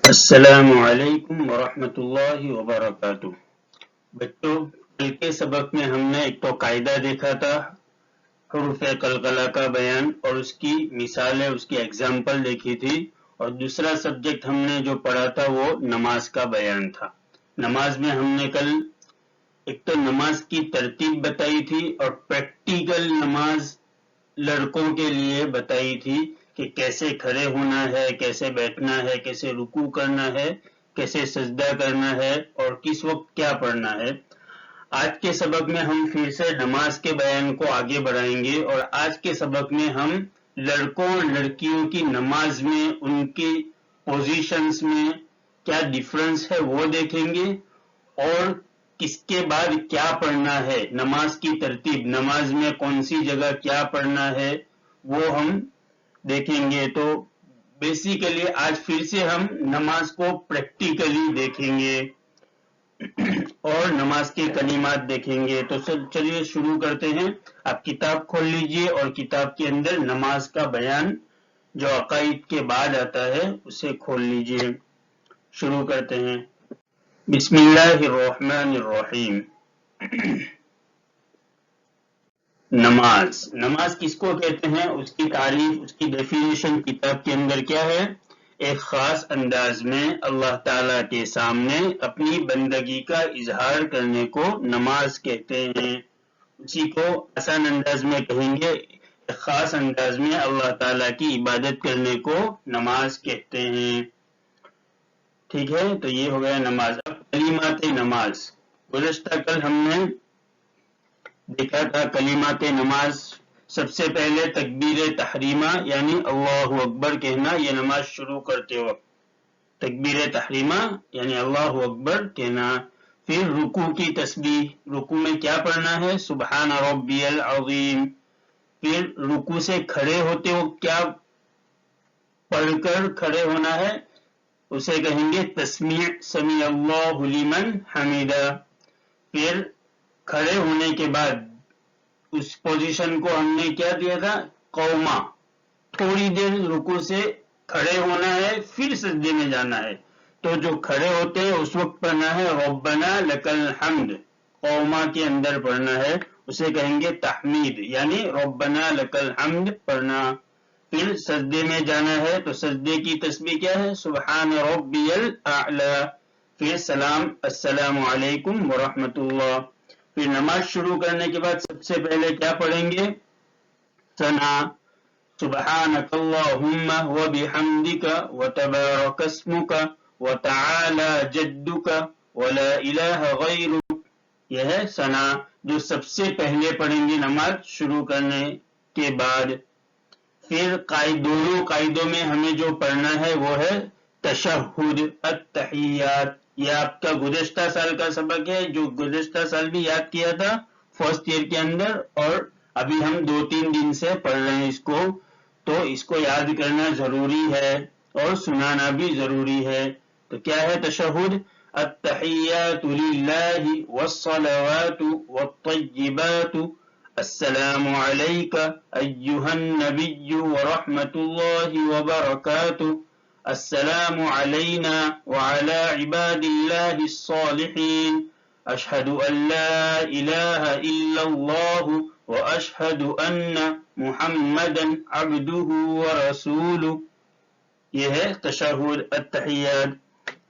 السلام علیکم ورحمۃ اللہ وبرکاتہ۔ بچوں، کل کے سبق میں ہم نے ایک تو قاعدہ دیکھا تھا حروف قلقلہ کا بیان اور اس کی مثالیں، اس کی ایگزامپل دیکھی تھی، اور دوسرا سبجیکٹ ہم نے جو پڑھا تھا وہ نماز کا بیان تھا۔ نماز میں ہم نے کل ایک تو نماز کی ترتیب بتائی تھی اور پریکٹیکل نماز لڑکوں کے لیے بتائی تھی کہ کیسے کھڑے ہونا ہے، کیسے بیٹھنا ہے، کیسے رکوع کرنا ہے، کیسے سجدہ کرنا ہے اور کس وقت کیا پڑھنا ہے۔ آج کے سبق میں ہم پھر سے نماز کے بیان کو آگے بڑھائیں گے اور آج کے سبق میں ہم لڑکوں اور لڑکیوں کی نماز میں ان کی پوزیشنز میں کیا ڈیفرنس ہے وہ دیکھیں گے، اور کس کے بعد کیا پڑھنا ہے، نماز کی ترتیب، نماز میں کون سی جگہ کیا پڑھنا ہے وہ ہم دیکھیں گے۔ تو بیسیکلی آج پھر سے ہم نماز کو پریکٹیکلی دیکھیں گے اور نماز کے کلمات دیکھیں گے۔ تو چلیے شروع کرتے ہیں۔ آپ کتاب کھول لیجئے اور کتاب کے اندر نماز کا بیان جو عقائد کے بعد آتا ہے اسے کھول لیجئے۔ شروع کرتے ہیں۔ بسم اللہ الرحمن الرحیم۔ نماز کس کو کہتے ہیں، اس کی تعریف، اس کی ڈیفینیشن کتاب کے اندر کیا ہے؟ ایک خاص انداز میں اللہ تعالیٰ کے سامنے اپنی بندگی کا اظہار کرنے کو نماز کہتے ہیں۔ اسی کو آسان انداز میں کہیں گے، ایک خاص انداز میں اللہ تعالیٰ کی عبادت کرنے کو نماز کہتے ہیں۔ ٹھیک ہے، تو یہ ہو گیا نماز۔ اب کلمات نماز، گزشتہ کل ہم نے دیکھا تھا کلمات نماز، سب سے پہلے تکبیر تحریمہ یعنی اللہ اکبر کہنا، یہ نماز شروع کرتے وقت تکبیر تحریمہ یعنی اللہ اکبر کہنا۔ پھر رکوع کی تسبیح، رکوع میں کیا پڑھنا ہے؟ سبحان ربی العظیم۔ پھر رکوع سے کھڑے ہوتے وقت کیا پڑھ کر کھڑے ہونا ہے؟ اسے کہیں گے تسمیع، سمیع اللہ لمن حمیدہ۔ پھر کھڑے ہونے کے بعد اس پوزیشن کو ہم نے کیا دیا تھا؟ قوما، تھوڑی دیر رکوع سے کھڑے ہونا ہے پھر سجدے میں جانا ہے۔ تو جو کھڑے ہوتے ہیں اس وقت پڑھنا ہے ربنا لک الحمد، قوما کے اندر پڑھنا ہے، اسے کہیں گے تحمید یعنی ربنا لک الحمد پڑھنا۔ پھر سجدے میں جانا ہے تو سجدے کی تسبیح کیا ہے؟ سبحان ربی الاعلی۔ پھر سلام، السلام علیکم ورحمۃ اللہ۔ پھر نماز شروع کرنے کے بعد سب سے پہلے کیا پڑھیں گے؟ ثنا، سبحانک اللہم وبحمدک وتبارک اسمک وتعالی جدک ولا الہ غیرک، یہ ہے ثنا جو سب سے پہلے پڑھیں گے نماز شروع کرنے کے بعد۔ پھر دونوں قاعدوں میں ہمیں جو پڑھنا ہے وہ ہے تشہد، التحیات۔ یہ آپ کا گزشتہ سال کا سبق ہے جو گزشتہ سال بھی یاد کیا تھا فرسٹ ایئر کے اندر، اور ابھی ہم 2-3 دن سے پڑھ رہے ہیں اس کو، تو اس کو یاد کرنا ضروری ہے اور سنانا بھی ضروری ہے۔ تو کیا ہے تشہد؟ التحیات للہ والصلوات والطیبات، السلام علیک ایہا النبی ورحمۃ اللہ وبرکاتہ، السلام علینا وعلی عباد اللہ الصالحین، اشہد ان لا الہ الا اللہ واشہد ان محمدا عبدہ ورسولہ، یہ ہے تشہد التحیات۔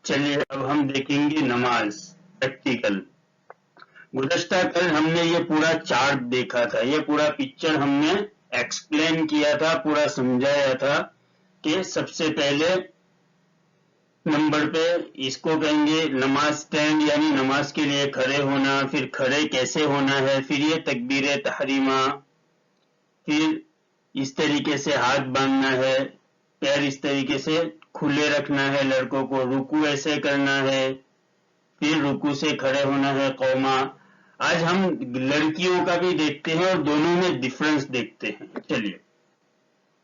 چلیے اب ہم دیکھیں گے نماز پریکٹیکل۔ گزشتہ کل ہم نے یہ پورا چارٹ دیکھا تھا، یہ پورا پکچر ہم نے ایکسپلین کیا تھا، پورا سمجھایا تھا کہ سب سے پہلے نمبر پہ اس کو کہیں گے نماز سٹینڈ یعنی نماز کے لیے کھڑے ہونا، پھر کھڑے کیسے ہونا ہے، پھر یہ تکبیر تحریمہ، پھر اس طریقے سے ہاتھ باندھنا ہے، پیر اس طریقے سے کھلے رکھنا ہے لڑکوں کو، رکوع ایسے کرنا ہے، پھر رکوع سے کھڑے ہونا ہے قوما۔ آج ہم لڑکیوں کا بھی دیکھتے ہیں اور دونوں میں ڈفرنس دیکھتے ہیں۔ چلیے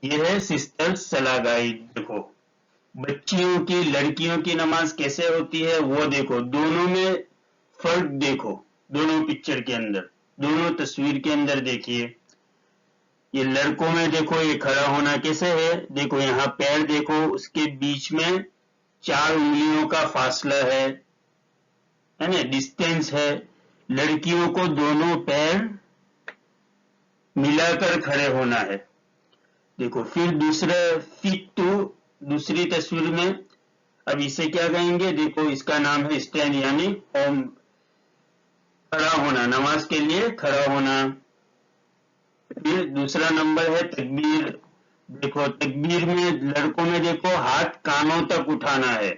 یہ ہے سسٹر صلاح گائیڈ، دیکھو بچیوں کی، لڑکیوں کی نماز کیسے ہوتی ہے وہ دیکھو، دونوں میں فرق دیکھو، دونوں پکچر کے اندر، دونوں تصویر کے اندر دیکھیے۔ یہ لڑکوں میں دیکھو یہ کھڑا ہونا کیسے ہے، دیکھو یہاں پیر دیکھو، اس کے بیچ میں 4 انگلیوں کا فاصلہ ہے نا، ڈسٹینس ہے. لڑکیوں کو دونوں پیر ملا کر کھڑے ہونا ہے. دیکھو پھر دوسرا فٹ ٹو دوسری تصویر میں، اب اسے کیا کہیں گے؟ دیکھو اس کا نام ہے اسٹینڈ، یعنی کھڑا ہونا، نماز کے لیے کھڑا ہونا. پھر دوسرا نمبر ہے تکبیر. دیکھو تکبیر میں لڑکوں میں دیکھو ہاتھ کانوں تک اٹھانا ہے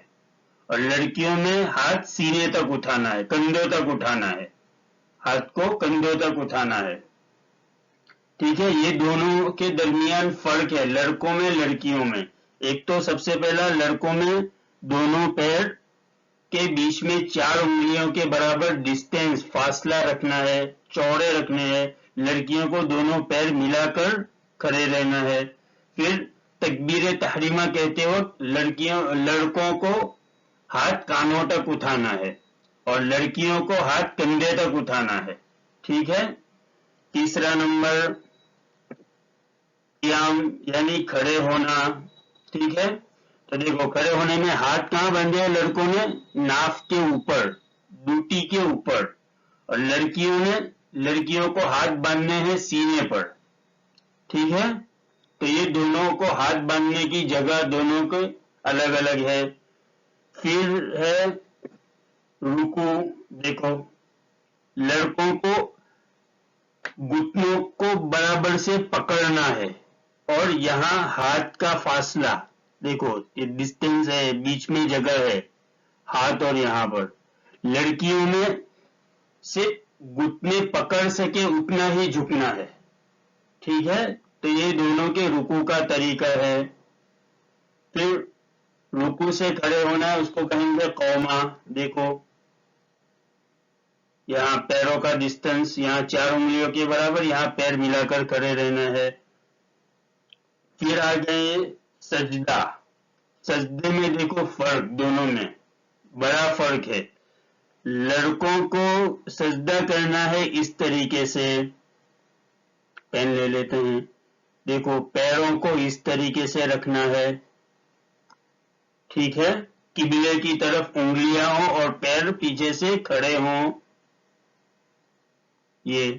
اور لڑکیوں میں ہاتھ سینے تک اٹھانا ہے، کندھوں تک اٹھانا ہے، ہاتھ کو کندھوں تک اٹھانا ہے. ٹھیک ہے، یہ دونوں کے درمیان فرق ہے لڑکوں میں لڑکیوں میں. ایک تو سب سے پہلا لڑکوں میں دونوں پیر کے بیچ میں 4 انگلیوں کے برابر ڈسٹینس فاصلہ رکھنا ہے، چوڑے رکھنے ہیں. لڑکیوں کو دونوں پیر ملا کر کھڑے رہنا ہے. پھر تکبیر تحریمہ کہتے وقت لڑکوں کو ہاتھ کانوں تک اٹھانا ہے اور لڑکیوں کو ہاتھ کندھے تک اٹھانا ہے. ٹھیک ہے. تیسرا نمبر قیام یعنی کھڑے ہونا. ٹھیک ہے، تو دیکھو کھڑے ہونے میں ہاتھ کہاں باندھے ہیں لڑکوں نے؟ ناف کے اوپر، ڈوٹی کے اوپر، اور لڑکیوں کو ہاتھ باندھنے ہیں سینے پر. ٹھیک ہے، تو یہ دونوں کو ہاتھ باندھنے کی جگہ دونوں کے الگ الگ ہے. پھر ہے رکوع. دیکھو لڑکوں کو گھٹنوں کو برابر سے پکڑنا ہے اور یہاں ہاتھ کا فاصلہ دیکھو، یہ ڈسٹینس ہے، بیچ میں جگہ ہے ہاتھ اور یہاں پر. لڑکیوں میں سے گھٹنے پکڑ سکے اتنا ہی جھکنا ہے. ٹھیک ہے، تو یہ دونوں کے رکوع کا طریقہ ہے. پھر رکوع سے کھڑے ہونا ہے، اس کو کہیں گے قوما. دیکھو یہاں پیروں کا ڈسٹینس یہاں 4 انگلیوں کے برابر، یہاں پیر ملا کر کھڑے رہنا ہے. پھر آ گئے سجدہ. سجدے میں دیکھو فرق دونوں میں بڑا فرق ہے. لڑکوں کو سجدہ کرنا ہے اس طریقے سے، پین لے لیتے ہیں. دیکھو پیروں کو اس طریقے سے رکھنا ہے. ٹھیک ہے، قبلے کی طرف انگلیاں ہوں اور پیر پیچھے سے کھڑے ہوں. یہ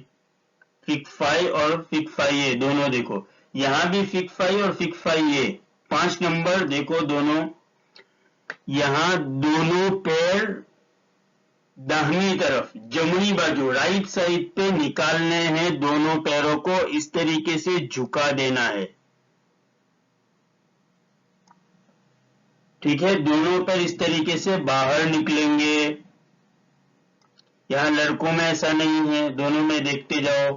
فک 5 اور فک 5 دونوں دیکھو، یہاں بھی فک 5 اور فک 5 5 نمبر دیکھو دونوں. یہاں دونوں پیر داہنی طرف جمنی بازو رائٹ سائڈ پہ نکالنے ہیں، دونوں پیروں کو اس طریقے سے جھکا دینا ہے. ٹھیک ہے، دونوں پیر اس طریقے سے باہر نکلیں گے. یہاں لڑکوں میں ایسا نہیں ہے، دونوں میں دیکھتے جاؤ.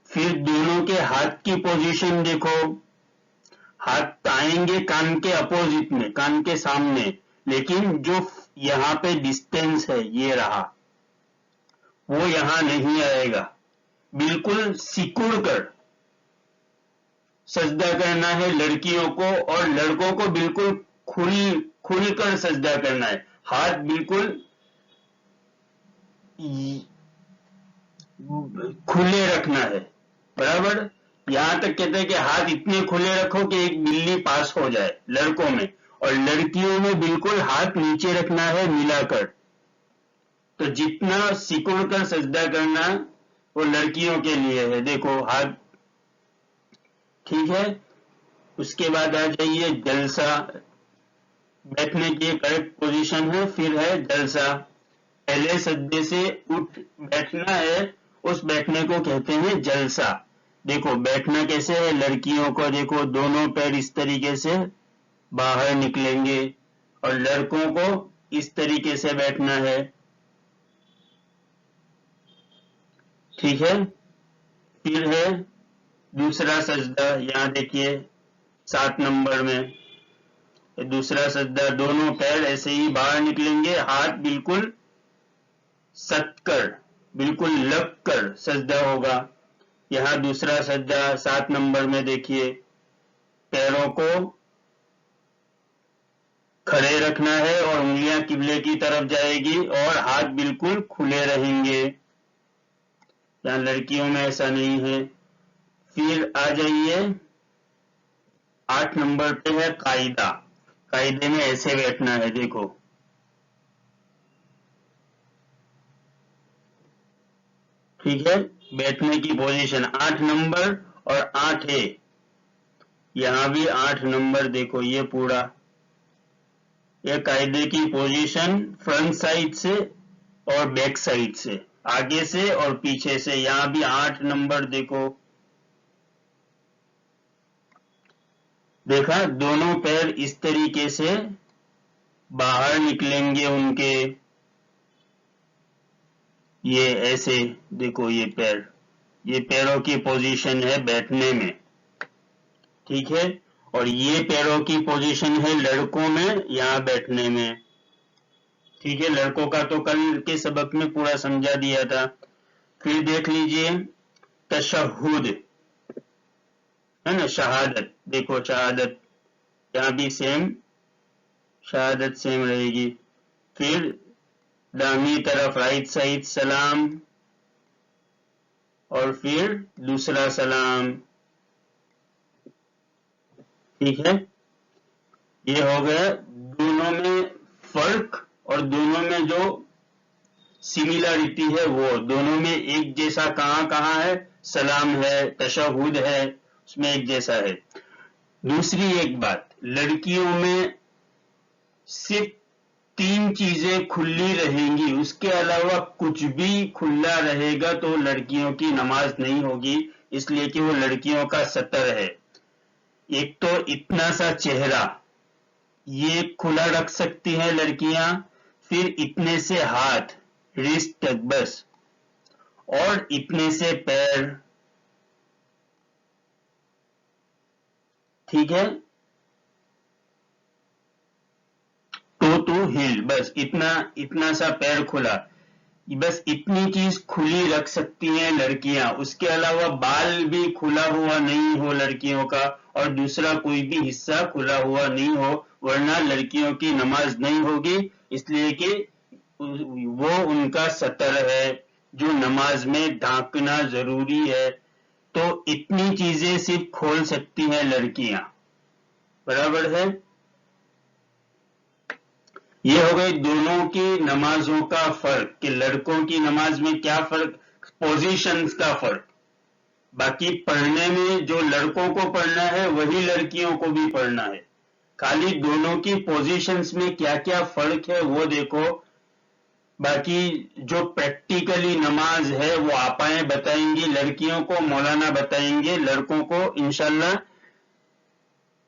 پھر دونوں کے ہاتھ کی پوزیشن دیکھو، ہاتھ آئیں گے کان کے اپوزٹ میں، کان کے سامنے، لیکن جو یہاں پہ ڈسٹینس ہے یہ رہا، وہ یہاں نہیں آئے گا. بالکل سکڑ کر سجدہ کرنا ہے لڑکیوں کو، اور لڑکوں کو بالکل کھل کر سجدہ کرنا ہے. ہاتھ بالکل کھلے رکھنا ہے برابر. یہاں تک کہتے ہیں کہ ہاتھ اتنے کھلے رکھو کہ ایک بلی پاس ہو جائے لڑکوں میں، اور لڑکیوں میں بالکل ہاتھ نیچے رکھنا ہے ملا کر. تو جتنا سکڑ کر سجدہ کرنا وہ لڑکیوں کے لیے ہے. دیکھو ہاتھ. ٹھیک ہے، اس کے بعد آ جائیے جلسہ. بیٹھنے کی کریکٹ پوزیشن ہے. پھر ہے جلسہ، پہلے سجدے سے اٹھ بیٹھنا ہے، اس بیٹھنے کو کہتے ہیں جلسہ. دیکھو بیٹھنا کیسے ہے، لڑکیوں کو دیکھو دونوں پیر اس طریقے سے باہر نکلیں گے اور لڑکوں کو اس طریقے سے بیٹھنا ہے. ٹھیک ہے، پھر ہے دوسرا سجدہ. یہاں دیکھیے 7 نمبر میں دوسرا سجدہ، دونوں پیر ایسے ہی باہر نکلیں گے، ہاتھ بالکل ست کر بالکل لگ کر سجدہ ہوگا. یہاں دوسرا سجدہ 7 نمبر میں دیکھیے، پیروں کو کھڑے رکھنا ہے اور انگلیاں قبلے کی طرف جائے گی اور ہاتھ بالکل کھلے رہیں گے. یہاں لڑکیوں میں ایسا نہیں ہے. پھر آ جائیے 8 نمبر پہ ہے قاعدہ. قاعدے میں ایسے بیٹھنا ہے، دیکھو ٹھیک ہے، بیٹھنے کی پوزیشن 8 نمبر اور 8 ہے، یہاں بھی 8 نمبر، دیکھو یہ پورا، یہ قاعدے کی پوزیشن فرنٹ سائڈ سے اور بیک سائڈ سے، آگے سے اور پیچھے سے، یہاں بھی 8 نمبر، دیکھو دیکھا، دونوں پیر اس طریقے سے باہر نکلیں گے ان کے، یہ ایسے، دیکھو یہ پیر، یہ پیروں کی پوزیشن ہے بیٹھنے میں، ٹھیک ہے، اور یہ پیروں کی پوزیشن ہے لڑکوں میں یہاں بیٹھنے میں، ٹھیک ہے، لڑکوں کا تو کل کے سبق میں پورا سمجھا دیا تھا۔ پھر دیکھ لیجئے تشہد ہے نا، شہادت، دیکھو شہادت، یہاں بھی سیم شہادت سیم رہے گی، پھر داہنی طرف رائٹ سائڈ سلام، اور پھر دوسرا سلام، ٹھیک ہے، یہ ہو گیا دونوں میں فرق، اور دونوں میں جو سملیرٹی ہے وہ دونوں میں ایک جیسا کہاں کہاں ہے، سلام ہے، تشہد ہے، اس میں ایک جیسا ہے۔ دوسری ایک بات، لڑکیوں میں صرف 3 چیزیں کھلی رہیں گی، اس کے علاوہ کچھ بھی کھلا رہے گا تو لڑکیوں کی نماز نہیں ہوگی، اس لیے کہ وہ لڑکیوں کا سطر ہے۔ ایک تو اتنا سا چہرہ، یہ کھلا رکھ سکتی ہیں لڑکیاں، پھر اتنے سے ہاتھ رسٹ تک بس، اور اتنے سے پیر، ٹھیک ہے، ٹو ہل، بس اتنا سا پیر کھلا، بس اتنی چیز کھلی رکھ سکتی ہیں لڑکیاں، اس کے علاوہ بال بھی کھلا ہوا نہیں ہو لڑکیوں کا، اور دوسرا کوئی بھی حصہ کھلا ہوا نہیں ہو، ورنہ لڑکیوں کی نماز نہیں ہوگی، اس لیے کہ وہ ان کا سطر ہے جو نماز میں ڈھانکنا ضروری ہے، تو اتنی چیزیں صرف کھول سکتی ہیں لڑکیاں، برابر ہے۔ یہ ہو گئی دونوں کی نمازوں کا فرق، کہ لڑکوں کی نماز میں کیا فرق، پوزیشنز کا فرق، باقی پڑھنے میں جو لڑکوں کو پڑھنا ہے وہی لڑکیوں کو بھی پڑھنا ہے، خالی دونوں کی پوزیشنز میں کیا کیا فرق ہے وہ دیکھو، باقی جو پریکٹیکلی نماز ہے وہ آپائیں بتائیں گی، لڑکیوں کو مولانا بتائیں گے، لڑکوں کو انشاءاللہ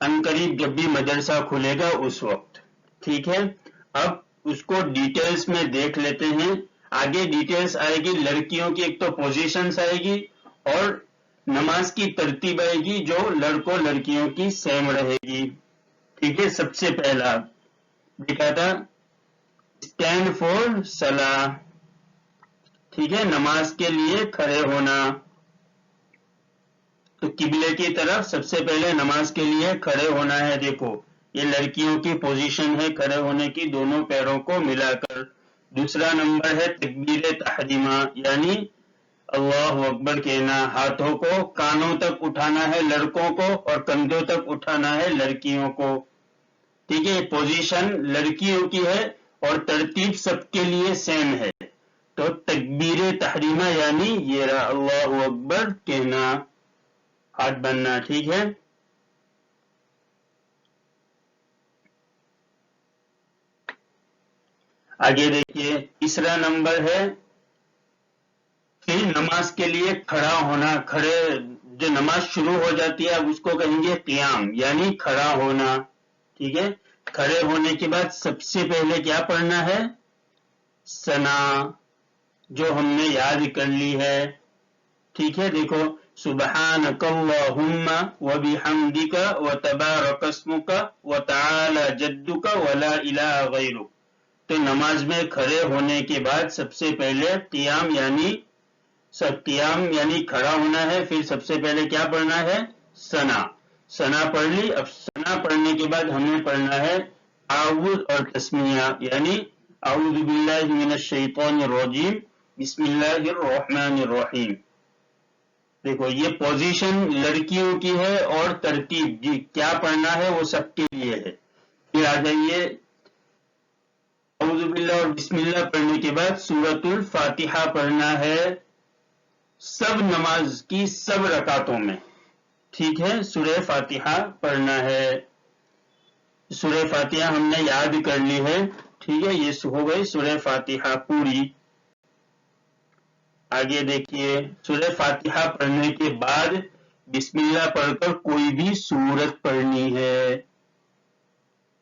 عنقریب جب بھی مدرسہ کھلے گا اس وقت، ٹھیک ہے۔ اب اس کو ڈیٹیلز میں دیکھ لیتے ہیں، آگے ڈیٹیلز آئے گی، لڑکیوں کی ایک تو پوزیشنز آئے گی اور نماز کی ترتیب آئے گی جو لڑکوں لڑکیوں کی سیم رہے گی، ٹھیک ہے۔ سب سے پہلا دیکھا تھا اسٹینڈ فور صلاح، ٹھیک ہے، نماز کے لیے کھڑے ہونا، تو قبلے کی طرف سب سے پہلے نماز کے لیے کھڑے ہونا ہے، دیکھو یہ لڑکیوں کی پوزیشن ہے کھڑے ہونے کی، دونوں پیروں کو ملا کر۔ دوسرا نمبر ہے تکبیر تحریمہ، یعنی اللہ اکبر کہنا، ہاتھوں کو کانوں تک اٹھانا ہے لڑکوں کو اور کندھوں تک اٹھانا ہے لڑکیوں کو، ٹھیک ہے، پوزیشن لڑکیوں کی ہے اور ترتیب سب کے لیے سیم ہے، تو تکبیر تحریمہ یعنی یہ رہا اللہ اکبر کہنا، ہاتھ بننا، ٹھیک ہے۔ آگے دیکھیے تیسرا نمبر ہے پھر نماز کے لیے کھڑا ہونا، کھڑے جو نماز شروع ہو جاتی ہے اب اس کو کہیں گے قیام، یعنی کھڑا ہونا، ٹھیک ہے۔ کھڑے ہونے کے بعد سب سے پہلے کیا پڑھنا ہے، ثنا، جو ہم نے یاد کر لی ہے، ٹھیک ہے، دیکھو سبحانک اللہم وبحمدک وتبارک اسمک وتعالی جدک ولا الہ غیرک، تو نماز میں کھڑے ہونے کے بعد سب سے پہلے قیام یعنی کھڑا ہونا ہے، پھر سب سے پہلے کیا پڑھنا ہے، ثنا پڑھ لی۔ اب ثنا پڑھنے کے بعد ہمیں پڑھنا ہے تعوذ اور تسمیہ، یعنی اعوذ باللہ من الشیطان الرجیم بسم اللہ الرحمن الرحیم، دیکھو یہ پوزیشن لڑکیوں کی ہے اور ترتیب جی کیا پڑھنا ہے وہ سب کے لیے ہے۔ پھر آ جائیے اعوذ باللہ اور بسم اللہ پڑھنے کے بعد سورۃ الفاتحہ پڑھنا ہے سب نماز کی سب رکعتوں میں. ٹھیک ہے، سورہ فاتحہ پڑھنا ہے. سورہ فاتحہ ہم نے یاد کر لی ہے. ٹھیک ہے، یہ ہو گئی سورہ فاتحہ پوری. آگے دیکھیے، سورہ فاتحہ پڑھنے کے بعد بسم اللہ پڑھ کر کوئی بھی سورت پڑھنی ہے.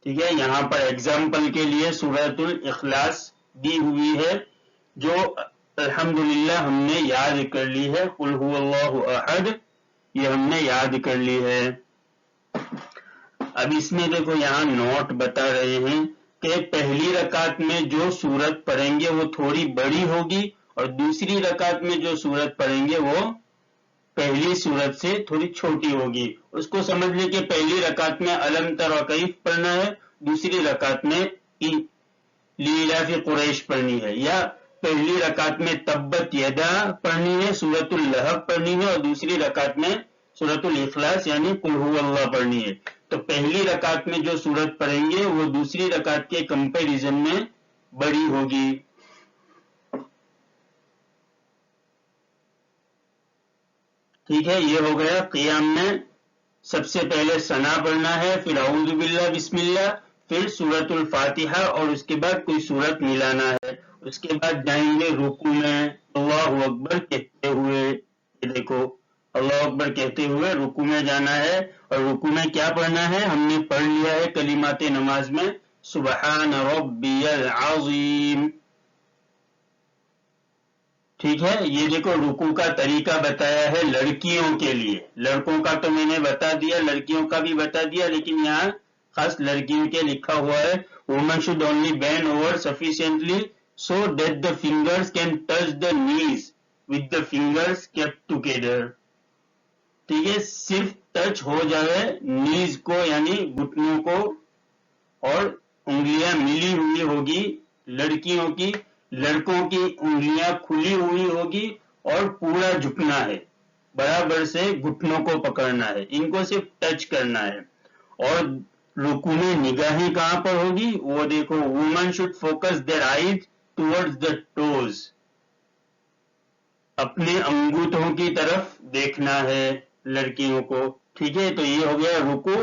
ٹھیک ہے، یہاں پر ایگزامپل کے لیے سورۃ الاخلاص دی ہوئی ہے جو الحمدللہ ہم نے یاد کر لی ہے. قل هو اللہ احد، یہ ہم نے یاد کر لی ہے. اب اس میں دیکھو یہاں نوٹ بتا رہے ہیں کہ پہلی رکعت میں جو سورت پڑھیں گے وہ تھوڑی بڑی ہوگی اور دوسری رکعت میں جو سورت پڑھیں گے وہ پہلی سورت سے تھوڑی چھوٹی ہوگی. اس کو سمجھ لیں کہ پہلی رکعت میں الم تر وکیف پڑھنا ہے، دوسری رکعت میں لیلاف قریش پڑھنی ہے، یا پہلی رکعت میں تبت یدا پڑھنی ہے، سورۃ اللہب پڑھنی ہے، اور دوسری رکعت میں سورۃ الاخلاص یعنی قل هو اللہ پڑھنی ہے. تو پہلی رکعت میں جو سورت پڑھیں گے وہ دوسری رکعت کے کمپیریزن میں بڑی ہوگی. ٹھیک ہے، یہ ہو گیا قیام میں سب سے پہلے ثنا پڑھنا ہے، پھر اعوذ باللہ بسم اللہ، پھر سورۃ الفاتحہ اور اس کے بعد کوئی سورت ملانا ہے. اس کے بعد جائیں گے رکوع میں اللہ اکبر کہتے ہوئے. یہ دیکھو اللہ اکبر کہتے ہوئے رکوع میں جانا ہے، اور رکوع میں کیا پڑھنا ہے ہم نے پڑھ لیا ہے کلمات نماز میں سبحان ربی العظیم. ٹھیک ہے، یہ دیکھو رکوع کا طریقہ بتایا ہے لڑکیوں کے لیے. لڑکوں کا تو میں نے بتا دیا، لڑکیوں کا بھی بتا دیا، لیکن یہاں خاص لڑکیوں کے لکھا ہوا ہے women should only bend over sufficiently so that the fingers can touch the knees with the fingers kept together. ٹھیک ہے، صرف ٹچ ہو جائے نیز کو یعنی گھٹنوں کو، اور انگلیاں ملی ہوئی ہوگی لڑکیوں کی. لڑکوں کی انگلیاں کھلی ہوئی ہوگی اور پورا جھکنا ہے، برابر سے گھٹنوں کو پکڑنا ہے، ان کو صرف ٹچ کرنا ہے. اور رکوع میں نگاہیں کہاں پر ہوگی وہ دیکھو women should focus their eyes towards the toes. اپنے انگوٹھوں کی طرف دیکھنا ہے لڑکیوں کو. ٹھیک ہے، تو یہ ہو گیا رکوع.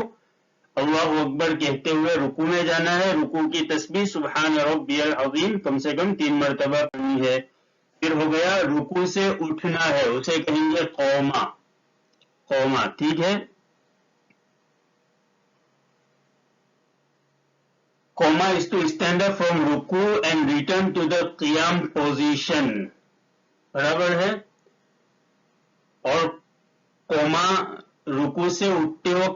اللہ اکبر کہتے ہوئے رکوع میں جانا ہے. رکوع کی تسبیح سبحان ربی العظیم کم سے کم 3 مرتبہ پڑھنی ہے. پھر ہو گیا رکوع سے اٹھنا ہے، اسے کہیں گے قوما. قوما، ٹھیک ہے. قوما is to stand up from رکوع and return to the قیام position. برابر ہے. اور قوما رکوع سے اٹھتے ہو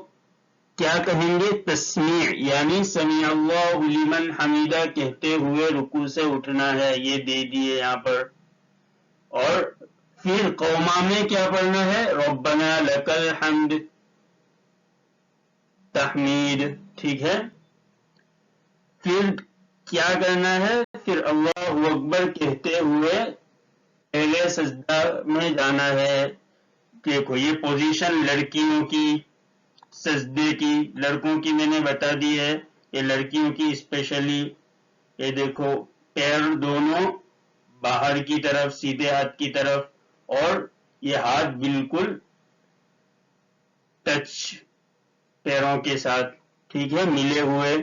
کیا کہیں گے تسمیع یعنی سمیع اللہ لمن حمیدہ کہتے ہوئے رکوع سے اٹھنا ہے. یہ دے دیے یہاں پر. اور پھر قوما میں کیا پڑھنا ہے ربنا لک الحمد تحمید. ٹھیک ہے، پھر کیا کرنا ہے پھر اللہ اکبر کہتے ہوئے پہلے سجدہ میں جانا ہے. دیکھو یہ پوزیشن لڑکیوں کی سجدے کی، لڑکوں کی میں نے بتا دی ہے، یہ لڑکیوں کی اسپیشلی. یہ دیکھو پیر دونوں باہر کی طرف سیدھے ہاتھ کی طرف، اور یہ ہاتھ بالکل ٹچ پیروں کے ساتھ. ٹھیک ہے، ملے ہوئے.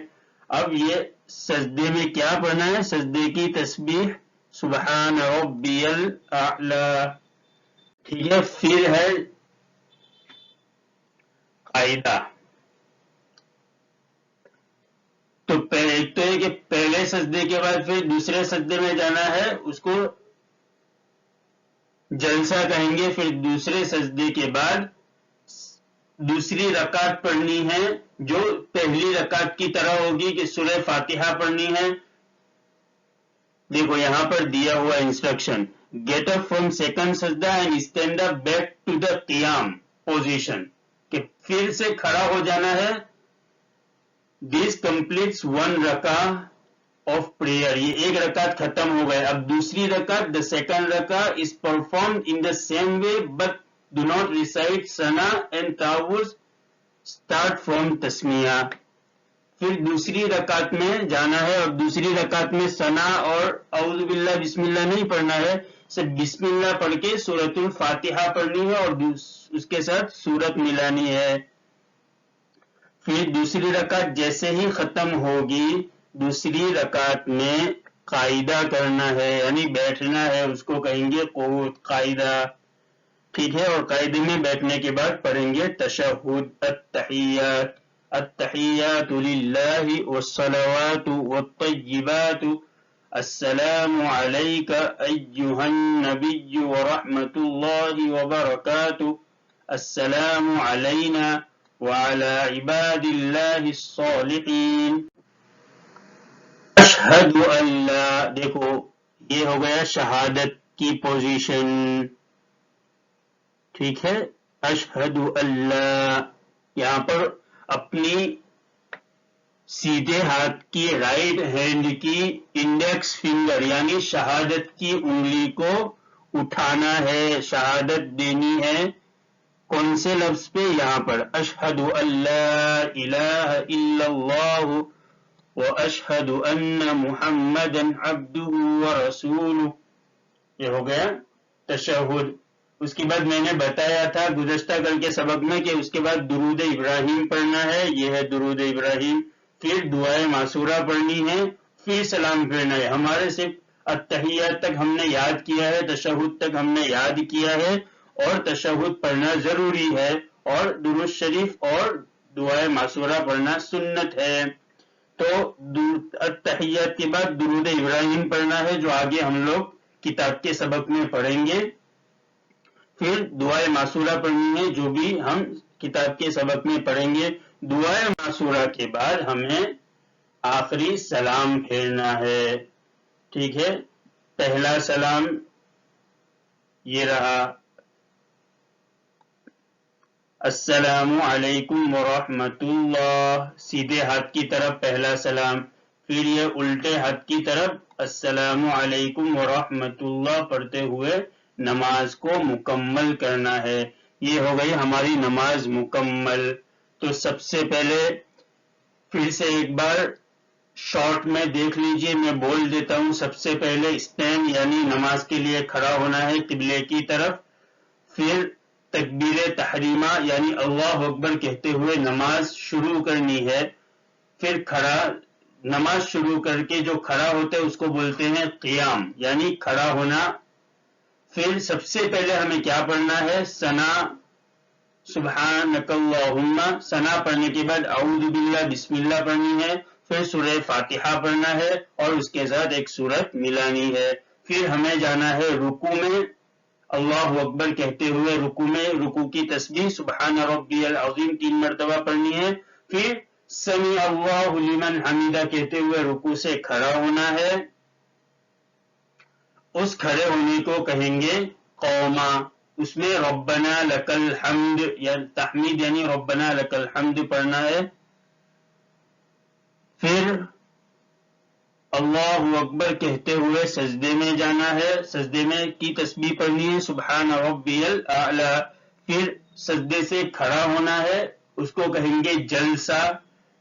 اب یہ سجدے میں کیا پڑھنا ہے سجدے کی تسبیح سبحان ربی الاعلی. ٹھیک ہے، پھر ہے قاعدہ. تو ایک تو ہے کہ پہلے سجدے کے بعد پھر دوسرے سجدے میں جانا ہے، اس کو جلسہ کہیں گے. پھر دوسرے سجدے کے بعد دوسری رکعت پڑھنی ہے جو پہلی رکعت کی طرح ہوگی کہ سورہ فاتحہ پڑھنی ہے. دیکھو یہاں پر دیا ہوا instruction get up from second سجدہ and stand up back to the قیام پوزیشن، کہ پھر سے کھڑا ہو جانا ہے. دس کمپلیٹس ون رکعہ آف پریئر. یہ ایک رکعت ختم ہو گئے. اب دوسری رکعت دا سیکنڈ رکعہ is performed in the same way but do not recite ثنا and تعوذ. start from تسمیہ. پھر دوسری رکعت میں جانا ہے اور دوسری رکعت میں ثنا اور اعوذ باللہ بسم اللہ نہیں پڑھنا ہے، صرف بسم اللہ پڑھ کے سورۃ الفاتحہ پڑھنی ہے اور اس کے ساتھ سورت ملانی ہے۔ پھر دوسری رکعت جیسے ہی ختم ہوگی دوسری رکعت میں قاعدہ کرنا ہے، یعنی بیٹھنا ہے، اس کو کہیں گے قعود، قاعدہ، ٹھیک ہے، اور قاعدے میں بیٹھنے کے بعد پڑھیں گے تشہد، التحیات، التحیات للہ والصلوات والطیبات، السلام علیک ایہا النبی ورحمۃ اللہ وبرکاتہ، السلام علینا وعلی عباد اللہ الصالحین، اشہد ان لا، دیکھو یہ ہو گیا شہادت کی پوزیشن، ٹھیک ہے، اشہد اللہ، یہاں پر اپنی سیدھے ہاتھ کی رائٹ ہینڈ کی انڈیکس فنگر یعنی شہادت کی انگلی کو اٹھانا ہے، شہادت دینی ہے، کون سے لفظ پہ؟ یہاں پر اشہد ان لا الہ الا اللہ واشہد ان محمدا عبدہ ورسولہ، یہ ہو گیا تشہد۔ اس کے بعد میں نے بتایا تھا گزشتہ کل کے سبق میں کہ اس کے بعد درود ابراہیم پڑھنا ہے، یہ ہے درود ابراہیم، پھر دعائے معصورہ پڑھنی ہے، پھر سلام پھیرنا ہے۔ ہمارے صرف التحیات تک ہم نے یاد کیا ہے، تشہد تک ہم نے یاد کیا ہے، اور تشہد پڑھنا ضروری ہے، اور درود شریف اور دعائے معصورہ پڑھنا سنت ہے۔ تو التحیات کے بعد درود ابراہیم پڑھنا ہے جو آگے ہم لوگ کتاب کے سبق میں پڑھیں گے، پھر دعائے معصورہ پڑھنی ہے جو بھی ہم کتاب کے سبق میں پڑھیں گے۔ دعائے معصورہ کے بعد ہمیں آخری سلام پھیرنا ہے، ٹھیک ہے، پہلا سلام یہ رہا، السلام علیکم ورحمۃ اللہ، سیدھے ہاتھ کی طرف پہلا سلام، پھر یہ الٹے ہاتھ کی طرف السلام علیکم ورحمۃ اللہ پڑھتے ہوئے نماز کو مکمل کرنا ہے۔ یہ ہو گئی ہماری نماز مکمل۔ تو سب سے پہلے پھر سے ایک بار شارٹ میں دیکھ لیجئے، میں بول دیتا ہوں، سب سے پہلے اسٹینڈ یعنی نماز کے لیے کھڑا ہونا ہے قبلے کی طرف، پھر تکبیر تحریمہ یعنی اللہ اکبر کہتے ہوئے نماز شروع کرنی ہے، پھر کھڑا، نماز شروع کر کے جو کھڑا ہوتا ہے اس کو بولتے ہیں قیام یعنی کھڑا ہونا۔ پھر سب سے پہلے ہمیں کیا پڑھنا ہے؟ ثنا، سبحانک اللہم، ثنا پڑھنے کے بعد اعوذ باللہ بسم اللہ پڑھنی ہے، پھر سورہ فاتحہ پڑھنا ہے اور اس کے ساتھ ایک سورت ملانی ہے۔ پھر ہمیں جانا ہے رکوع میں، اللہ اکبر کہتے ہوئے رکوع میں، رکوع کی تسبیح سبحان ربی العظیم 3 مرتبہ پڑھنی ہے، پھر سمیع اللہ لمن حمیدہ کہتے ہوئے رکوع سے کھڑا ہونا ہے، اس کھڑے ہونے کو کہیں گے قوما، اس میں ربنا لک الحمد یا تحمید یعنی ربنا لک الحمد پڑھنا ہے، پھر اللہ اکبر کہتے ہوئے سجدے میں جانا ہے، سجدے میں کی تسبیح پڑھنی ہے سبحان ربی الاعلی، پھر سجدے سے کھڑا ہونا ہے، اس کو کہیں گے جلسہ،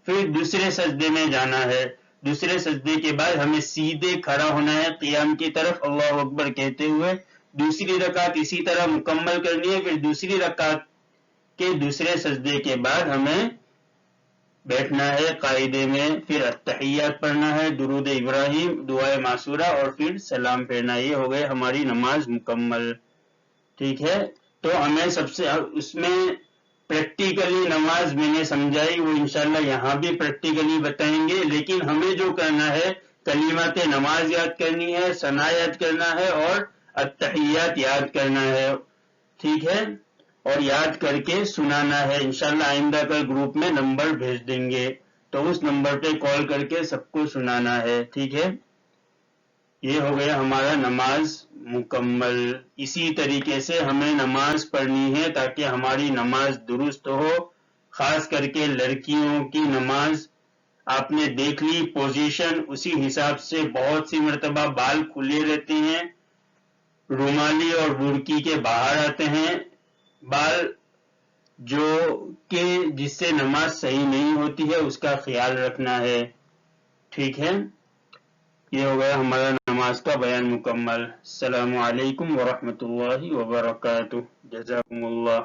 پھر دوسرے سجدے میں جانا ہے، دوسرے سجدے کے بعد ہمیں سیدھے کھڑا ہونا ہے قیام کی طرف اللہ اکبر کہتے ہوئے، دوسری رکعت اسی طرح مکمل کرنی ہے، پھر دوسری رکعت کے دوسرے سجدے کے بعد ہمیں بیٹھنا ہے قاعدے میں، پھر التحیات پڑھنا ہے، درود ابراہیم، دعائے معصورہ اور پھر سلام پھیرنا، یہ ہو گئے ہماری نماز مکمل، ٹھیک ہے۔ تو ہمیں سب سے اس میں پریکٹیکلی نماز میں نے سمجھائی، وہ انشاءاللہ یہاں بھی پریکٹیکلی بتائیں گے، لیکن ہمیں جو کرنا ہے کلمات نماز یاد کرنی ہے، ثنا یاد کرنا ہے اور التحیات یاد کرنا ہے، ٹھیک ہے، اور یاد کر کے سنانا ہے۔ انشاءاللہ آئندہ کل گروپ میں نمبر بھیج دیں گے تو اس نمبر پہ کال کر کے سب کو سنانا ہے، ٹھیک ہے۔ یہ ہو گیا ہمارا نماز مکمل۔ اسی طریقے سے ہمیں نماز پڑھنی ہے تاکہ ہماری نماز درست ہو، خاص کر کے لڑکیوں کی نماز آپ نے دیکھ لی پوزیشن، اسی حساب سے بہت سی مرتبہ بال کھلے رہتے ہیں، رومالی اور برقی کے باہر آتے ہیں، بال جو کہ جس سے نماز صحیح نہیں ہوتی ہے اس کا خیال رکھنا ہے. ٹھیک ہے، یہ ہو گیا ہمارا نماز کا بیان مکمل. السلام علیکم ورحمۃ اللہ وبرکاتہ. جزاکم اللہ.